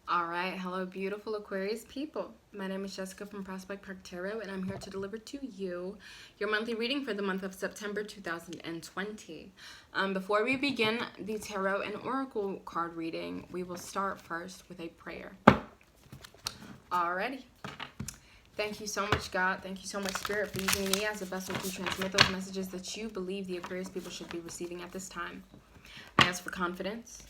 All right, hello, beautiful Aquarius people. My name is Jessica from Prospect Park Tarot, and I'm here to deliver to you your monthly reading for the month of September 2020. Before we begin the tarot and oracle card reading, we will start first with a prayer. Alrighty. Thank you so much, God. Thank you so much, Spirit, for using me as a vessel to transmit those messages that you believe the Aquarius people should be receiving at this time. I ask for confidence.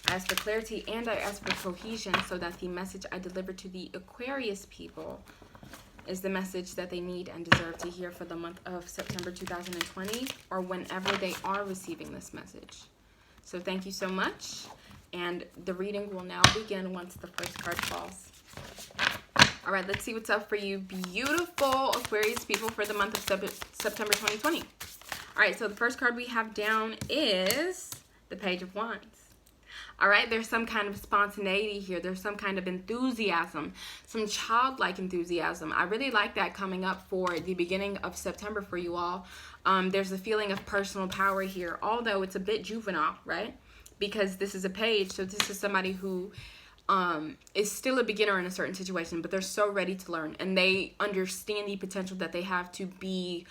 I ask for clarity, and I ask for cohesion so that the message I deliver to the Aquarius people is the message that they need and deserve to hear for the month of September 2020 or whenever they are receiving this message. So thank you so much, and the reading will now begin once the first card falls. All right, let's see what's up for you beautiful Aquarius people for the month of September 2020. All right, so the first card we have down is the Page of Wands. All right, there's some kind of spontaneity here. There's some kind of enthusiasm, some childlike enthusiasm. I really like that coming up for the beginning of September for you all. There's a feeling of personal power here, although it's a bit juvenile, right? Because this is a page, so this is somebody who is still a beginner in a certain situation, but they're so ready to learn, and they understand the potential that they have to be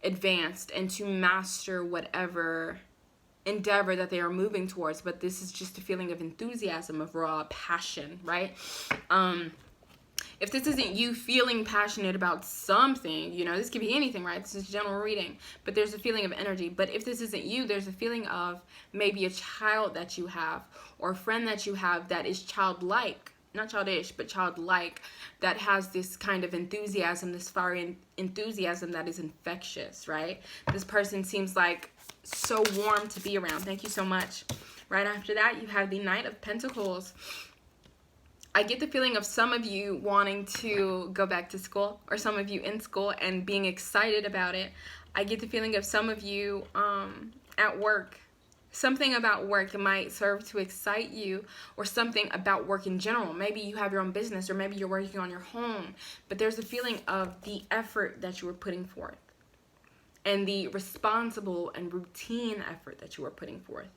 advanced and to master whatever endeavor that they are moving towards. But this is just a feeling of enthusiasm, of raw passion, right? If this isn't you feeling passionate about something, you know, this could be anything, right? This is general reading, but there's a feeling of energy. But if this isn't you, there's a feeling of maybe a child that you have or a friend that you have that is childlike, not childish, but childlike, that has this kind of enthusiasm, this fiery enthusiasm that is infectious, right? This person seems like so warm to be around. Thank you so much. Right after that, you have the Knight of Pentacles. I get the feeling of some of you wanting to go back to school, or some of you in school and being excited about it. I get the feeling of some of you at work. Something about work might serve to excite you, or something about work in general. Maybe you have your own business, or maybe you're working on your home, but there's a feeling of the effort that you were putting forth and the responsible and routine effort that you are putting forth.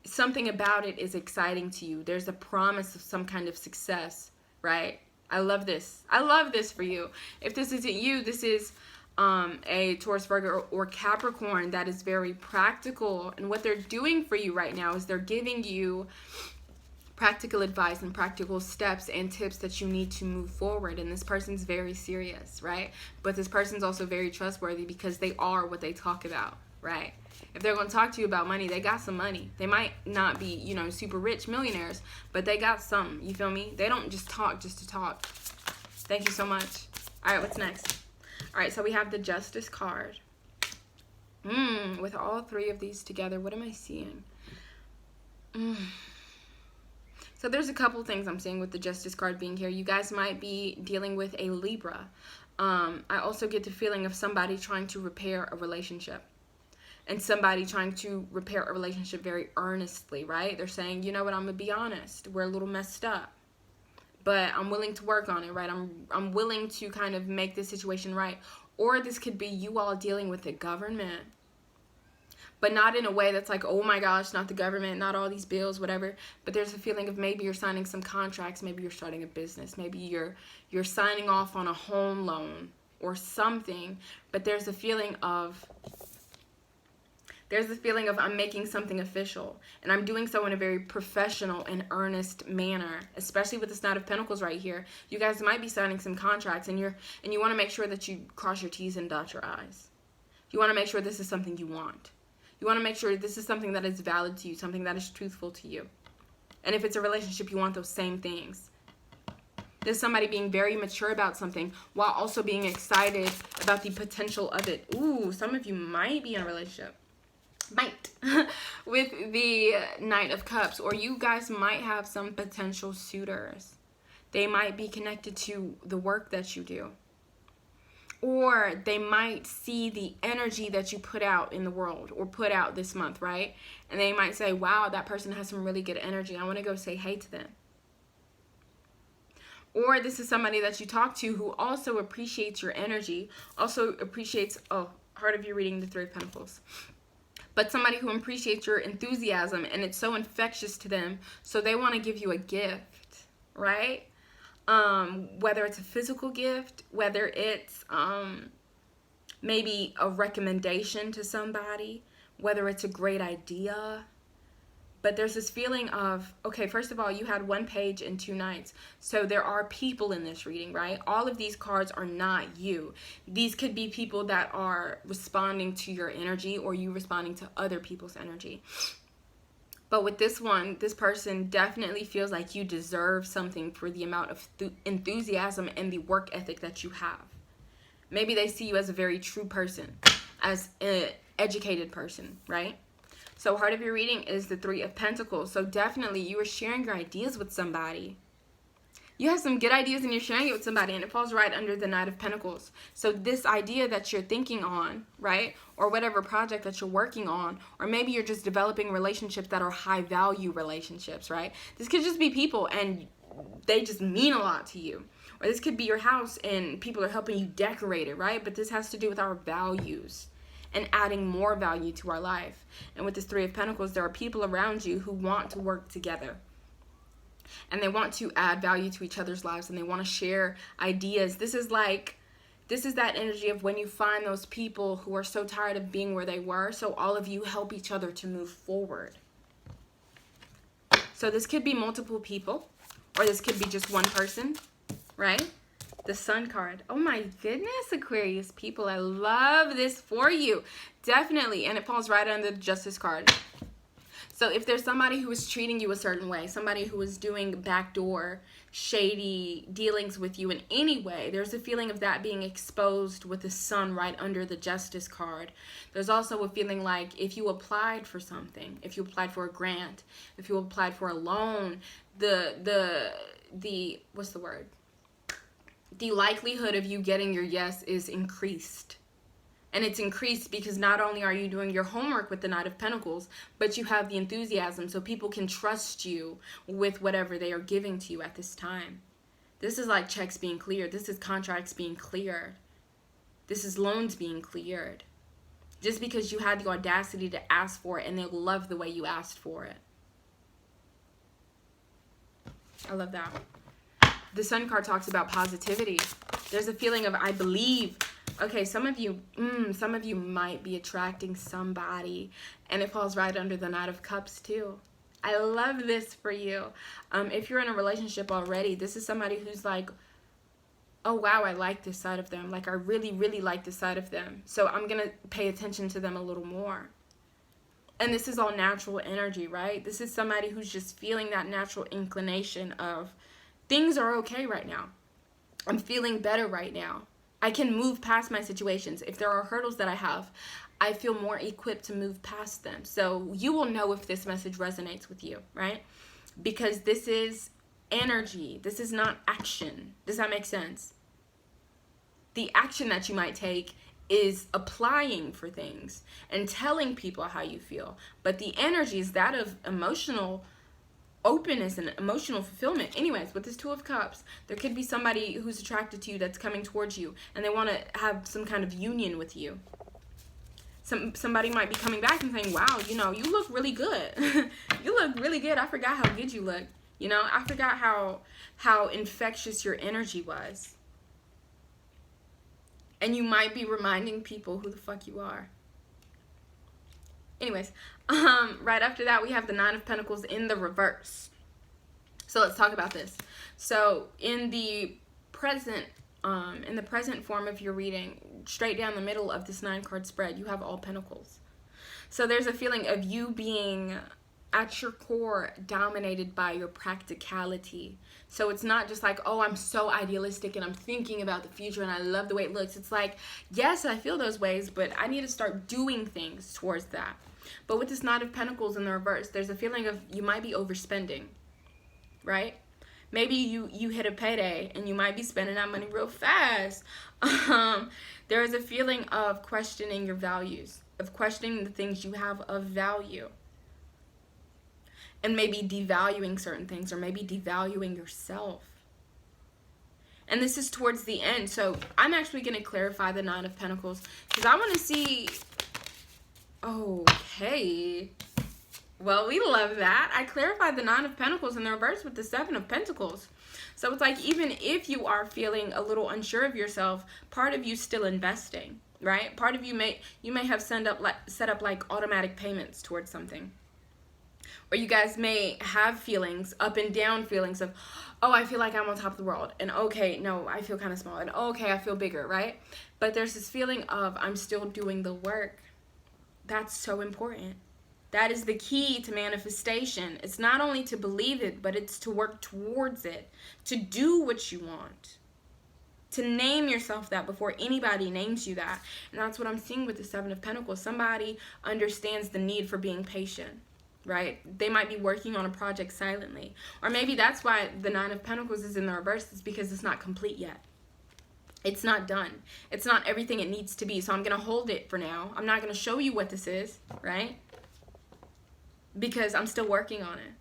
Something about it is exciting to you. There's a promise of some kind of success, right? I love this. I love this for you. If this isn't you, this is a Taurus, Virgo, or Capricorn that is very practical. And what they're doing for you right now is they're giving you practical advice and practical steps and tips that you need to move forward. And this person's very serious, right? But this person's also very trustworthy because they are what they talk about, right? If they're going to talk to you about money, they got some money. They might not be, you know, super rich millionaires, but they got some. You feel me? They don't just talk just to talk. Thank you so much. All right, what's next? All right, so we have the Justice card. With all three of these together, what am I seeing? So there's a couple things I'm seeing with the Justice card being here. You guys might be dealing with a Libra. I also get the feeling of somebody trying to repair a relationship. And somebody trying to repair a relationship very earnestly, right? They're saying, you know what, I'm going to be honest. We're a little messed up. But I'm willing to work on it, right? I'm willing to kind of make this situation right. Or this could be you all dealing with the government. But not in a way that's like, oh my gosh, not the government, not all these bills, whatever. But there's a feeling of maybe you're signing some contracts. Maybe you're starting a business. Maybe you're signing off on a home loan or something. But there's a feeling of I'm making something official, and I'm doing so in a very professional and earnest manner, especially with this Knight of Pentacles right here. You guys might be signing some contracts, and you want to make sure that you cross your T's and dot your I's. You want to make sure this is something you want. You want to make sure this is something that is valid to you, something that is truthful to you. And if it's a relationship, you want those same things. There's somebody being very mature about something while also being excited about the potential of it. Ooh, some of you might be in a relationship. Might. With the Knight of Cups. Or you guys might have some potential suitors. They might be connected to the work that you do. Or they might see the energy that you put out in the world or put out this month, right? And they might say, wow, that person has some really good energy. I want to go say hey to them. Or this is somebody that you talk to who also appreciates your energy, also appreciates, heart of you reading the Three of Pentacles. But somebody who appreciates your enthusiasm, and it's so infectious to them, so they want to give you a gift. right? Whether it's a physical gift, whether it's maybe a recommendation to somebody, whether it's a great idea. But there's this feeling of, okay, first of all, you had 1 page and 2 nights. So there are people in this reading, right? All of these cards are not you. These could be people that are responding to your energy, or you responding to other people's energy. But with this one, this person definitely feels like you deserve something for the amount of enthusiasm and the work ethic that you have. Maybe they see you as a very true person, as an educated person, right? So heart of your reading is the 3 of Pentacles. So definitely you are sharing your ideas with somebody. You have some good ideas and you're sharing it with somebody, and it falls right under the Knight of Pentacles. So this idea that you're thinking on, right, or whatever project that you're working on, or maybe you're just developing relationships that are high value relationships, right? This could just be people and they just mean a lot to you. Or this could be your house and people are helping you decorate it, right? But this has to do with our values and adding more value to our life. And with this 3 of Pentacles, there are people around you who want to work together. And they want to add value to each other's lives, and they want to share ideas. This is that energy of when you find those people who are so tired of being where they were, so all of you help each other to move forward. So this could be multiple people, or this could be just one person, right? The Sun card. Oh my goodness, Aquarius people, I love this for you. Definitely. And it falls right under the Justice card. So if there's somebody who is treating you a certain way, somebody who is doing backdoor, shady dealings with you in any way, there's a feeling of that being exposed with the Sun right under the Justice card. There's also a feeling like if you applied for something, if you applied for a grant, if you applied for a loan, the what's the word? The likelihood of you getting your yes is increased. And it's increased because not only are you doing your homework with the Knight of Pentacles, but you have the enthusiasm so people can trust you with whatever they are giving to you at this time. This is like checks being cleared. This is contracts being cleared. This is loans being cleared. Just because you had the audacity to ask for it, and they love the way you asked for it. I love that. The Sun card talks about positivity. There's a feeling of I believe. Okay, some of you might be attracting somebody, and it falls right under the Knight of Cups too. I love this for you. If you're in a relationship already, this is somebody who's like, oh wow, I like this side of them. Like I really, really like this side of them. So I'm going to pay attention to them a little more. And this is all natural energy, right? This is somebody who's just feeling that natural inclination of things are okay right now. I'm feeling better right now. I can move past my situations. If there are hurdles that I have, I feel more equipped to move past them. So you will know if this message resonates with you, right? Because this is energy. This is not action. Does that make sense? The action that you might take is applying for things and telling people how you feel. But the energy is that of emotional openness and emotional fulfillment. Anyways, with this 2 of Cups, there could be somebody who's attracted to you that's coming towards you, and they want to have some kind of union with you. Somebody might be coming back and saying, wow, you know, you look really good. You look really good. I forgot how good you look. You know, I forgot how infectious your energy was. And you might be reminding people who the fuck you are. Anyways, right after that, we have the 9 of Pentacles in the reverse. So let's talk about this. So in the present form of your reading, straight down the middle of this 9-card spread, you have all Pentacles. So there's a feeling of you being at your core dominated by your practicality. So it's not just like, oh, I'm so idealistic and I'm thinking about the future and I love the way it looks. It's like, yes, I feel those ways, but I need to start doing things towards that. But with this 9 of Pentacles in the reverse, there's a feeling of you might be overspending, right? Maybe you hit a payday and you might be spending that money real fast. There is a feeling of questioning your values, of questioning the things you have of value. And maybe devaluing certain things, or maybe devaluing yourself. And this is towards the end. So I'm actually going to clarify the 9 of Pentacles because I want to see. Okay. Well, we love that. I clarified the 9 of Pentacles in the reverse with the 7 of Pentacles. So it's like, even if you are feeling a little unsure of yourself, part of you still investing, right? Part of you may have set up like automatic payments towards something. Or you guys may have feelings, up and down feelings of, oh, I feel like I'm on top of the world. And okay, no, I feel kind of small. And okay, I feel bigger, right? But there's this feeling of, I'm still doing the work. That's so important. That is the key to manifestation. It's not only to believe it, but it's to work towards it. To do what you want. To name yourself that before anybody names you that. And that's what I'm seeing with the 7 of Pentacles. Somebody understands the need for being patient. Right? They might be working on a project silently. Or maybe that's why the 9 of Pentacles is in the reverse. Is because it's not complete yet. It's not done. It's not everything it needs to be. So I'm going to hold it for now. I'm not going to show you what this is. Right? Because I'm still working on it.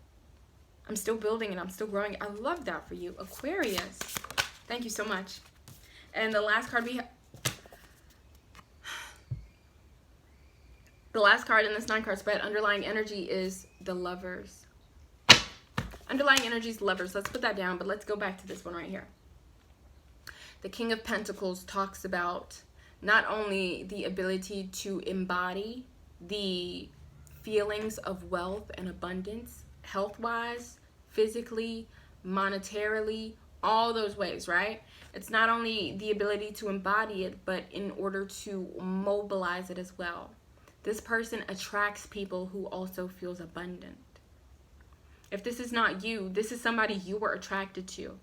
I'm still building it. I'm still growing it. I love that for you. Aquarius. Thank you so much. And the last card we have. The last card in this 9-card spread, underlying energy, is the Lovers. Underlying energy is Lovers. Let's put that down, but let's go back to this one right here. The King of Pentacles talks about not only the ability to embody the feelings of wealth and abundance, health-wise, physically, monetarily, all those ways, right? It's not only the ability to embody it, but in order to mobilize it as well. This person attracts people who also feels abundant. If this is not you, this is somebody you were attracted to.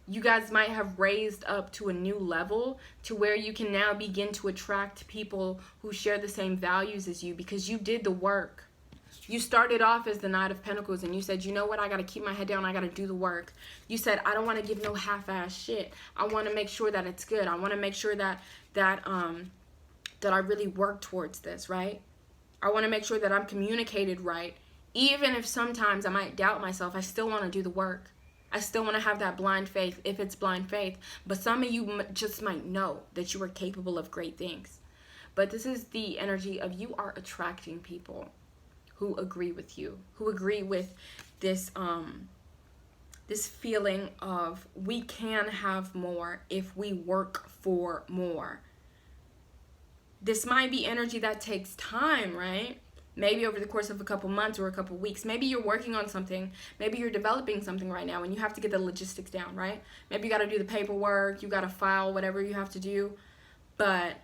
You guys might have raised up to a new level to where you can now begin to attract people who share the same values as you because you did the work. You started off as the Knight of Pentacles and you said, you know what, I got to keep my head down, I got to do the work. You said, I don't want to give no half-ass shit. I want to make sure that it's good. I want to make sure that I really work towards this, right? I want to make sure that I'm communicated right. Even if sometimes I might doubt myself, I still want to do the work. I still want to have that blind faith, if it's blind faith. But some of you just might know that you are capable of great things. But this is the energy of you are attracting people who agree with you, who agree with this this feeling of we can have more if we work for more. This might be energy that takes time, right? Maybe over the course of a couple months or a couple weeks. Maybe you're working on something. Maybe you're developing something right now and you have to get the logistics down, right? Maybe you got to do the paperwork. You got to file whatever you have to do. But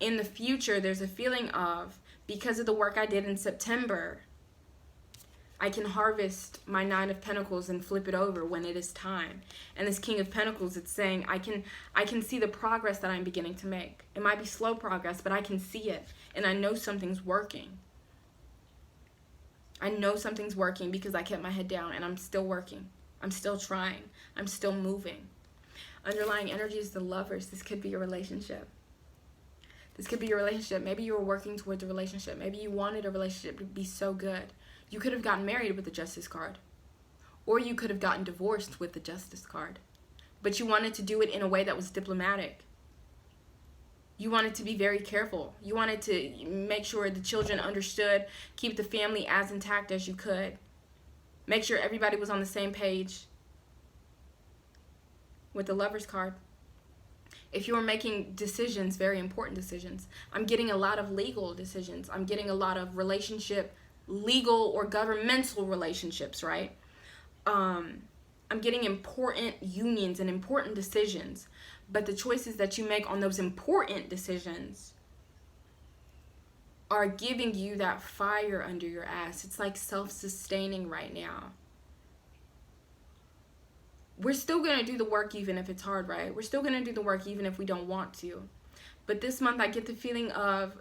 in the future, there's a feeling of, because of the work I did in September, I can harvest my 9 of Pentacles and flip it over when it is time. And this King of Pentacles, it's saying I can see the progress that I'm beginning to make. It might be slow progress, but I can see it. And I know something's working. I know something's working because I kept my head down and I'm still working. I'm still trying. I'm still moving. Underlying energy is the Lovers. This could be a relationship. This could be your relationship. Maybe you were working towards a relationship. Maybe you wanted a relationship to be so good. You could have gotten married with the Justice card. Or you could have gotten divorced with the Justice card. But you wanted to do it in a way that was diplomatic. You wanted to be very careful. You wanted to make sure the children understood, keep the family as intact as you could. Make sure everybody was on the same page. With the Lovers card. If you're making decisions, very important decisions, I'm getting a lot of legal decisions. I'm getting a lot of relationship, legal or governmental relationships, right? I'm getting important unions and important decisions. But the choices that you make on those important decisions are giving you that fire under your ass. It's like self-sustaining right now. We're still going to do the work even if it's hard, right? We're still going to do the work even if we don't want to. But this month I get the feeling of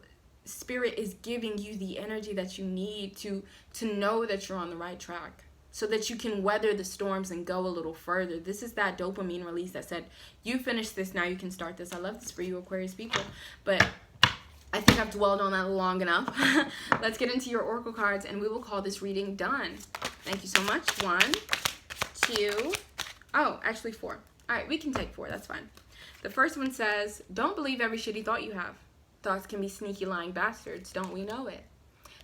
Spirit is giving you the energy that you need to know that you're on the right track. So that you can weather the storms and go a little further. This is that dopamine release that said, you finished this, now you can start this. I love this for you, Aquarius people. But I think I've dwelled on that long enough. Let's get into your oracle cards and we will call this reading done. Thank you so much. 1, 2, oh, actually 4. All right, we can take 4. That's fine. The first one says, don't believe every shitty thought you have. Thoughts can be sneaky lying bastards. Don't we know it?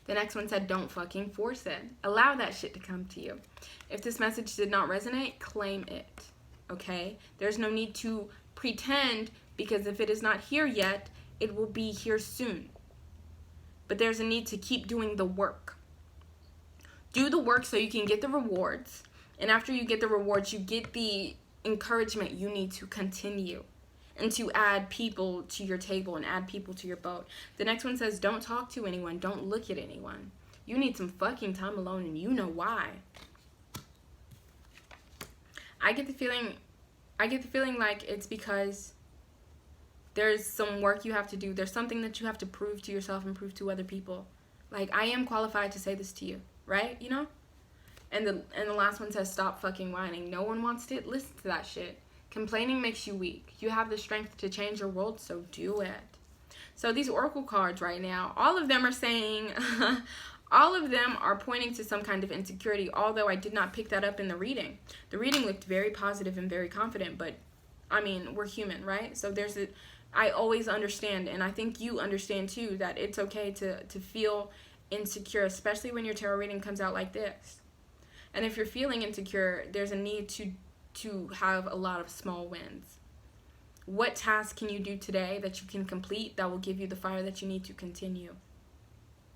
The next one said, don't fucking force it. Allow that shit to come to you. If this message did not resonate, claim it. Okay? There's no need to pretend, because if it is not here yet, it will be here soon. But there's a need to keep doing the work. Do the work so you can get the rewards. And after you get the rewards, you get the encouragement you need to continue and to add people to your table and add people to your boat. The next one says, don't talk to anyone. Don't look at anyone. You need some fucking time alone, and you know why. I get the feeling like it's because there's some work you have to do. There's something that you have to prove to yourself and prove to other people. Like, I am qualified to say this to you, right? You know? And the last one says, stop fucking whining. No one wants to listen to that shit. Complaining makes you weak. You have the strength to change your world, so do it. So these oracle cards right now, all of them are saying, all of them are pointing to some kind of insecurity, although I did not pick that up in the reading. The reading looked very positive and very confident, but, I mean, we're human, right? So I always understand, and I think you understand too, that it's okay to feel insecure, especially when your tarot reading comes out like this. And if you're feeling insecure, there's a need to have a lot of small wins. What task can you do today that you can complete that will give you the fire that you need to continue?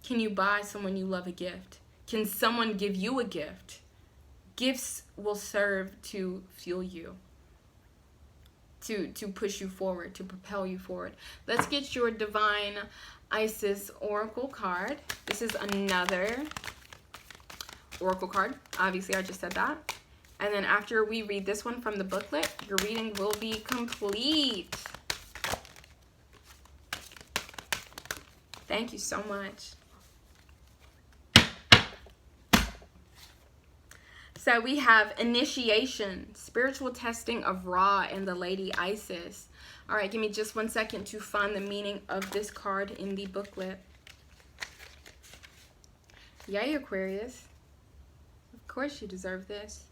Can you buy someone you love a gift? Can someone give you a gift? Gifts will serve to fuel you, to push you forward, to propel you forward. Let's get your Divine Isis Oracle card. This is another Oracle card. Obviously, I just said that. And then after we read this one from the booklet, your reading will be complete. Thank you so much. So we have initiation, spiritual testing of Ra and the Lady Isis. All right, give me just 1 second to find the meaning of this card in the booklet. Yay, Aquarius. Of course you deserve this.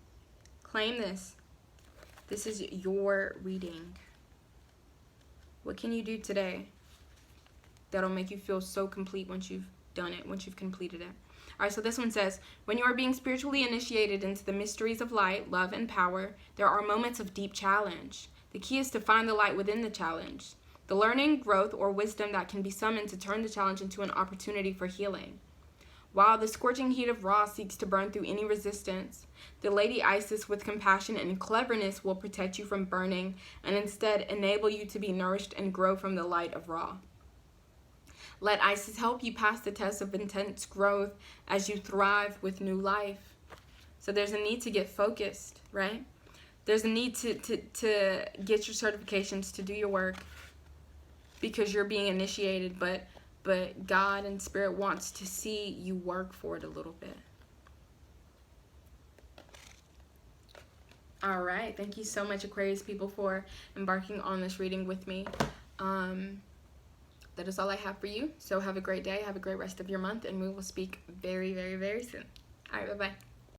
Claim this. This is your reading. What can you do today that'll make you feel so complete once you've done it, once you've completed it? All right, so this one says, when you are being spiritually initiated into the mysteries of light, love, and power, there are moments of deep challenge. The key is to find the light within the challenge, the learning, growth, or wisdom that can be summoned to turn the challenge into an opportunity for healing. While the scorching heat of Ra seeks to burn through any resistance, the Lady Isis with compassion and cleverness will protect you from burning and instead enable you to be nourished and grow from the light of Ra. Let Isis help you pass the test of intense growth as you thrive with new life. So there's a need to get focused, right? There's a need to get your certifications, to do your work, because you're being initiated, but God and Spirit wants to see you work for it a little bit. All right. Thank you so much, Aquarius people, for embarking on this reading with me. That is all I have for you. So have a great day. Have a great rest of your month. And we will speak very, very, very soon. All right. Bye-bye.